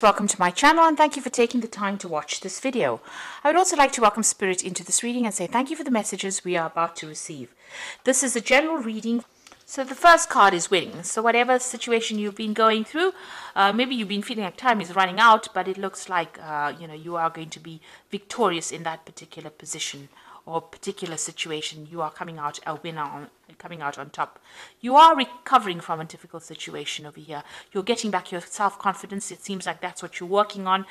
Welcome to my channel and thank you for taking the time to watch this video. I would also like to welcome Spirit into this reading and say thank you for the messages we are about to receive. This is a general reading. So the first card is winning. So whatever situation you've been going through, maybe you've been feeling like time is running out, but it looks like you are going to be victorious in that particular position or particular situation. You are coming out a winner, coming out on top. You are recovering from a difficult situation over here. You're getting back your self-confidence. It seems like that's what you're working on.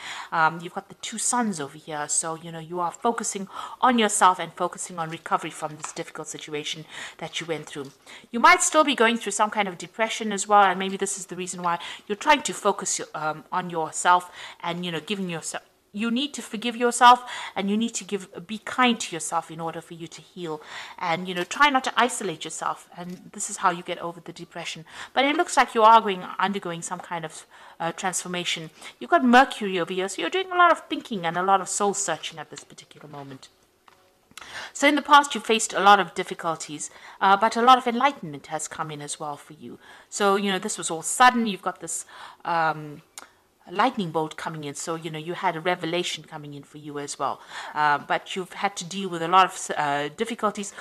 You've got the two suns over here, so you are focusing on yourself and focusing on recovery from this difficult situation that you went through. You might still be going through some kind of depression as well, and maybe this is the reason why you're trying to focus on yourself and giving yourself. You need to forgive yourself, and you need to be kind to yourself in order for you to heal. And try not to isolate yourself, and this is how you get over the depression. But it looks like you are undergoing some kind of transformation. You've got Mercury over here, so you're doing a lot of thinking and a lot of soul searching at this particular moment. So in the past, you faced a lot of difficulties, but a lot of enlightenment has come in as well for you. So this was all sudden. You've got this lightning bolt coming in, so you had a revelation coming in for you as well, but you've had to deal with a lot of difficulties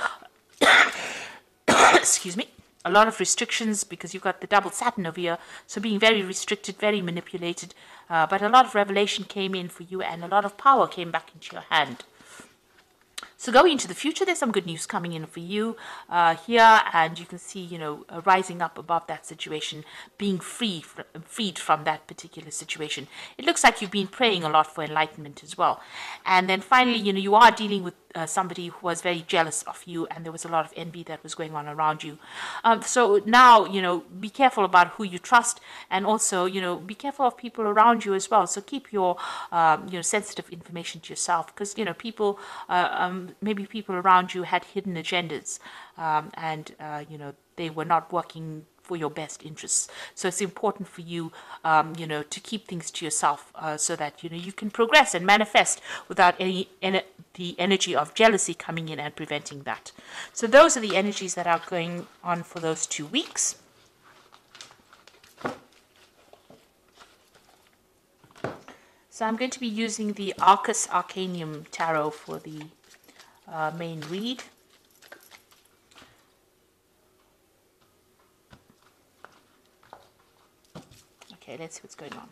excuse me, a lot of restrictions, because you've got the double Saturn over here, so being very restricted, very manipulated, but a lot of revelation came in for you, and a lot of power came back into your hand. So going into the future, there's some good news coming in for you here, and you can see, rising up above that situation, being freed from that particular situation. It looks like you've been praying a lot for enlightenment as well. And then finally, you are dealing with somebody who was very jealous of you, and there was a lot of envy that was going on around you. So now, be careful about who you trust, and also, be careful of people around you as well. So keep your, sensitive information to yourself, because, people, maybe people around you had hidden agendas, and, they were not working for your best interests. So it's important for you, to keep things to yourself, so that, you can progress and manifest without the energy of jealousy coming in and preventing that. So those are the energies that are going on for those 2 weeks. So I'm going to be using the Arcus Arcanium Tarot for the main read. Okay, let's see what's going on.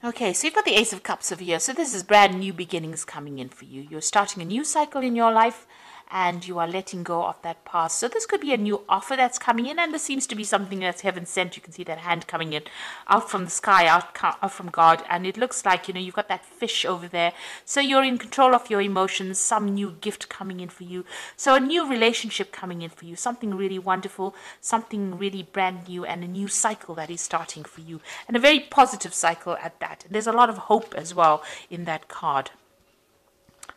Okay, so you've got the Ace of Cups over here. So this is brand new beginnings coming in for you. You're starting a new cycle in your life, and you are letting go of that past. So this could be a new offer that's coming in, and this seems to be something that's heaven sent. You can see that hand coming in out from the sky, out from God, and it looks like, you've got that fish over there. So you're in control of your emotions, some new gift coming in for you. So a new relationship coming in for you, something really wonderful, something really brand new, and a new cycle that is starting for you, and a very positive cycle at that. And there's a lot of hope as well in that card.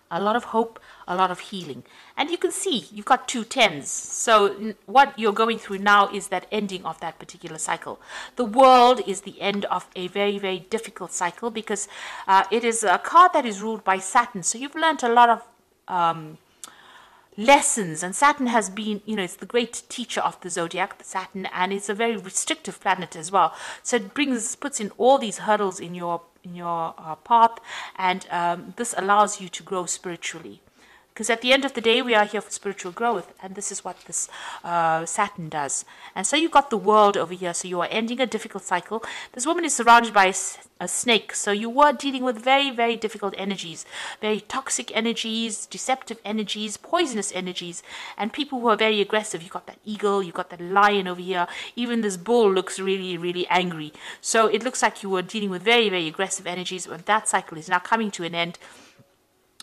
A lot of hope, a lot of healing. And you can see you've got 2 tens. So what you're going through now is that ending of that particular cycle. The World is the end of a very, very difficult cycle, because it is a card that is ruled by Saturn. So you've learned a lot of lessons, and Saturn has been, it's the great teacher of the zodiac, the Saturn, and it's a very restrictive planet as well. So it puts in all these hurdles in your path, and this allows you to grow spiritually. Because at the end of the day, we are here for spiritual growth, and this is what this Saturn does. And so you've got the World over here, so you are ending a difficult cycle. This woman is surrounded by a snake, so you were dealing with very, very difficult energies, very toxic energies, deceptive energies, poisonous energies, and people who are very aggressive. You've got that eagle, you've got that lion over here, even this bull looks really, really angry. So it looks like you were dealing with very, very aggressive energies, and that cycle is now coming to an end.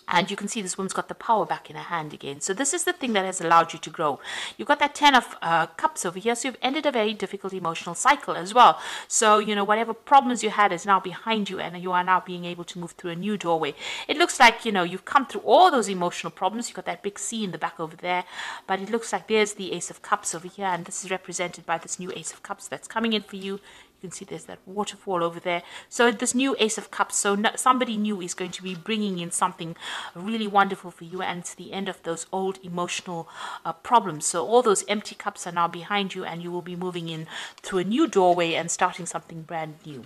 And you can see this woman's got the power back in her hand again. So this is the thing that has allowed you to grow. You've got that 10 of Cups over here. So you've ended a very difficult emotional cycle as well. So, whatever problems you had is now behind you, and you are now being able to move through a new doorway. It looks like, you've come through all those emotional problems. You've got that big C in the back over there. But it looks like there's the Ace of Cups over here. And this is represented by this new Ace of Cups that's coming in for you. You can see there's that waterfall over there. So this new Ace of Cups, so somebody new is going to be bringing in something really wonderful for you, and it's the end of those old emotional problems. So all those empty cups are now behind you, and you will be moving in through a new doorway and starting something brand new.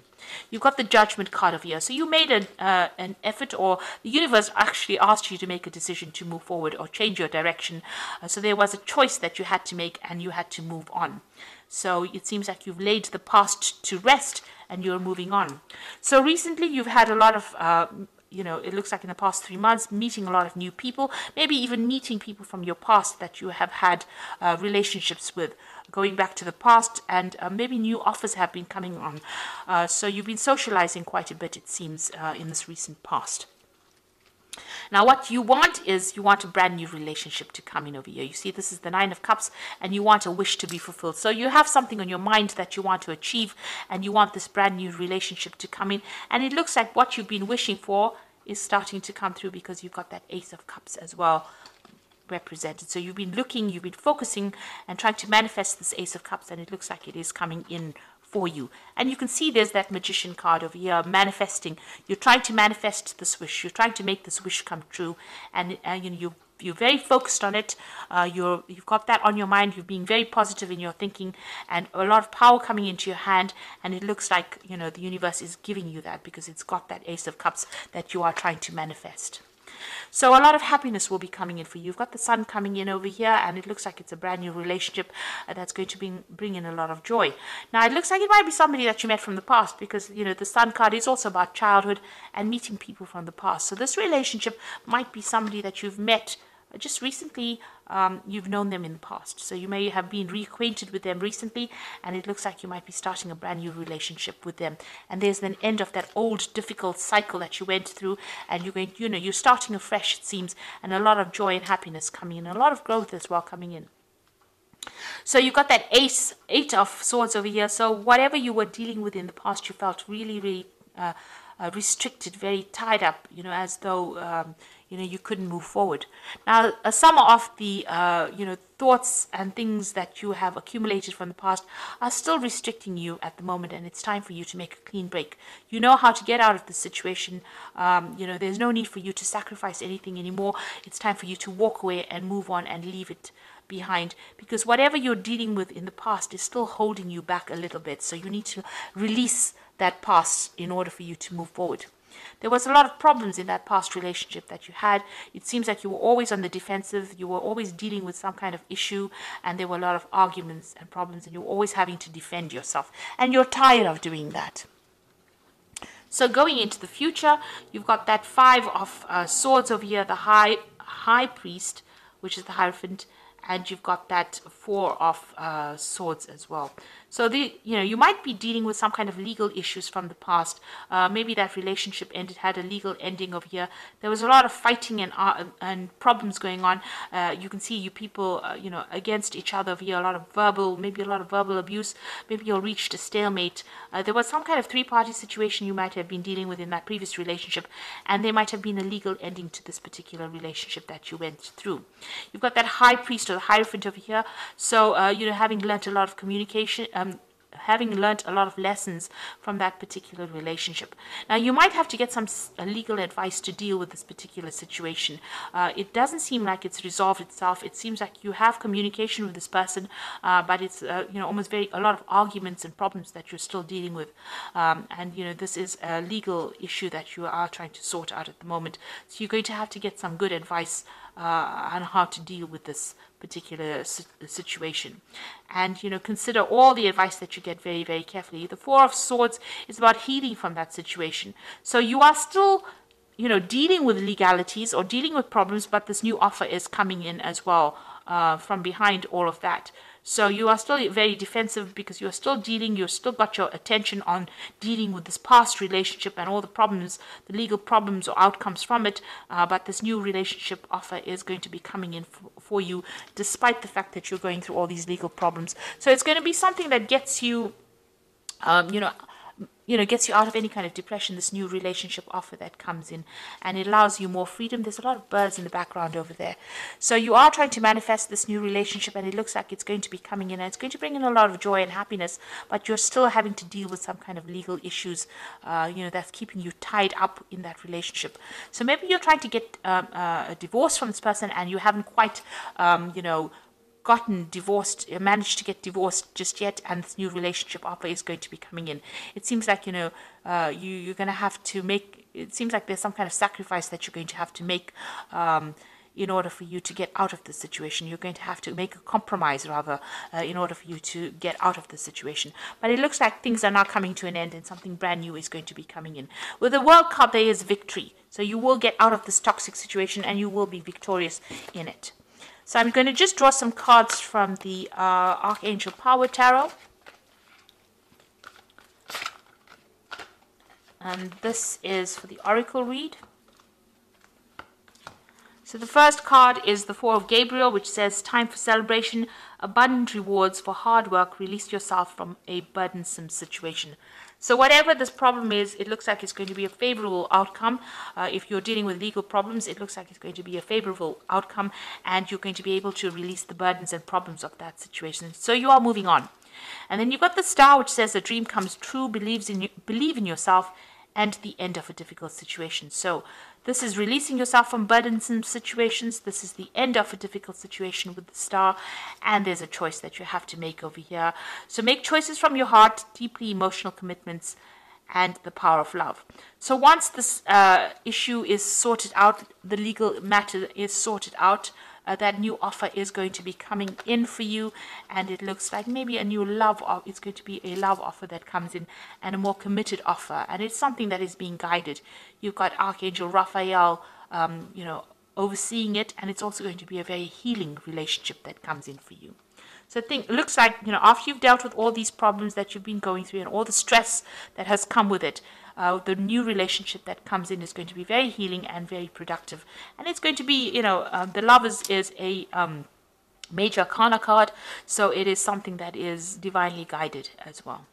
You've got the Judgment card over here. So you made an effort, or the universe actually asked you to make a decision to move forward or change your direction. So there was a choice that you had to make, and you had to move on. So it seems like you've laid the past to rest and you're moving on. So recently you've had a lot of it looks like in the past 3 months, meeting a lot of new people, maybe even meeting people from your past that you have had relationships with, going back to the past, and maybe new offers have been coming on. So you've been socializing quite a bit, it seems, in this recent past. Now, what you want is you want a brand new relationship to come in over here. You see, this is the Nine of Cups, and you want a wish to be fulfilled. So you have something on your mind that you want to achieve, and you want this brand new relationship to come in. And it looks like what you've been wishing for is starting to come through, because you've got that Ace of Cups as well represented. So you've been looking, you've been focusing and trying to manifest this Ace of Cups, and it looks like it is coming in for you. And you can see there's that Magician card over here, manifesting. You're trying to manifest this wish. You're trying to make this wish come true, and you're very focused on it. You've got that on your mind. You're being very positive in your thinking, and a lot of power coming into your hand. And it looks like the universe is giving you that, because it's got that Ace of Cups that you are trying to manifest. So a lot of happiness will be coming in for you. You've got the Sun coming in over here, and it looks like it's a brand new relationship that's going to bring in a lot of joy. Now, it looks like it might be somebody that you met from the past, because, the Sun card is also about childhood and meeting people from the past. So this relationship might be somebody that you've met just recently. You've known them in the past, so you may have been reacquainted with them recently, and it looks like you might be starting a brand new relationship with them. And there's an end of that old difficult cycle that you went through, and you're starting afresh, it seems, and a lot of joy and happiness coming in, a lot of growth as well coming in. So you've got that Eight of Swords over here. So whatever you were dealing with in the past, you felt really, really restricted, very tied up, as though you couldn't move forward. Now, some of the thoughts and things that you have accumulated from the past are still restricting you at the moment, and it's time for you to make a clean break. You know how to get out of the situation. There's no need for you to sacrifice anything anymore. It's time for you to walk away and move on and leave it behind, because whatever you're dealing with in the past is still holding you back a little bit. So you need to release that past in order for you to move forward. There was a lot of problems in that past relationship that you had. It seems like you were always on the defensive. You were always dealing with some kind of issue, and there were a lot of arguments and problems, and you were always having to defend yourself. And you're tired of doing that. So going into the future, you've got that Five of Swords over here, the High Priest, which is the Hierophant, and you've got that Four of Swords as well. So you might be dealing with some kind of legal issues from the past. Maybe that relationship had a legal ending over here. There was a lot of fighting and problems going on. You can see you people, against each other over here. Maybe a lot of verbal abuse. Maybe you reached a stalemate. There was some kind of three-party situation you might have been dealing with in that previous relationship, and there might have been a legal ending to this particular relationship that you went through. You've got that High Priest or the Hierophant over here. So having learnt a lot of communication. Having learnt a lot of lessons from that particular relationship. Now, you might have to get some legal advice to deal with this particular situation. It doesn't seem like it's resolved itself. It seems like you have communication with this person, but it's almost a lot of arguments and problems that you're still dealing with. And this is a legal issue that you are trying to sort out at the moment. So you're going to have to get some good advice on how to deal with this particular situation, and consider all the advice that you get very, very carefully. The Four of Swords is about healing from that situation. So you are still dealing with legalities or dealing with problems, but this new offer is coming in as well from behind all of that. So you are still very defensive, because you're still got your attention on dealing with this past relationship and all the problems, the legal problems or outcomes from it. But this new relationship offer is going to be coming in for you, despite the fact that you're going through all these legal problems. So it's going to be something that gets you, gets you out of any kind of depression, this new relationship offer that comes in, and it allows you more freedom. There's a lot of birds in the background over there. So you are trying to manifest this new relationship, and it looks like it's going to be coming in, and it's going to bring in a lot of joy and happiness, but you're still having to deal with some kind of legal issues, that's keeping you tied up in that relationship. So maybe you're trying to get a divorce from this person, and you haven't quite, gotten divorced, managed to get divorced just yet, and this new relationship offer is going to be coming in. It seems like, you're going to have to make, it seems like there's some kind of sacrifice that you're going to have to make in order for you to get out of the situation. You're going to have to make a compromise, rather, in order for you to get out of the situation. But it looks like things are now coming to an end, and something brand new is going to be coming in. With the World card, there is victory. So you will get out of this toxic situation, and you will be victorious in it. So I'm going to just draw some cards from the Archangel Power Tarot. And this is for the Oracle read. So the first card is the Four of Gabriel, which says, time for celebration, abundant rewards for hard work, release yourself from a burdensome situation. So whatever this problem is, it looks like it's going to be a favorable outcome. If you're dealing with legal problems, it looks like it's going to be a favorable outcome, and you're going to be able to release the burdens and problems of that situation. So you are moving on. And then you've got the Star, which says a dream comes true, believe in yourself, and the end of a difficult situation. So this is releasing yourself from burdensome situations. This is the end of a difficult situation with the Star, and there's a choice that you have to make over here. So make choices from your heart, deeply emotional commitments, and the power of love. So once this issue is sorted out, the legal matter is sorted out, that new offer is going to be coming in for you, and it looks like maybe a new love offer. It's going to be a love offer that comes in, and a more committed offer, and it's something that is being guided. You've got Archangel Raphael, overseeing it, and it's also going to be a very healing relationship that comes in for you. So it looks like, after you've dealt with all these problems that you've been going through and all the stress that has come with it, the new relationship that comes in is going to be very healing and very productive. And it's going to be, the Lovers is a major arcana card, so it is something that is divinely guided as well.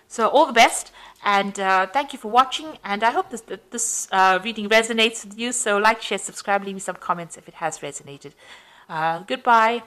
So all the best, and thank you for watching, and I hope this reading resonates with you. So like, share, subscribe, leave me some comments if it has resonated. Goodbye.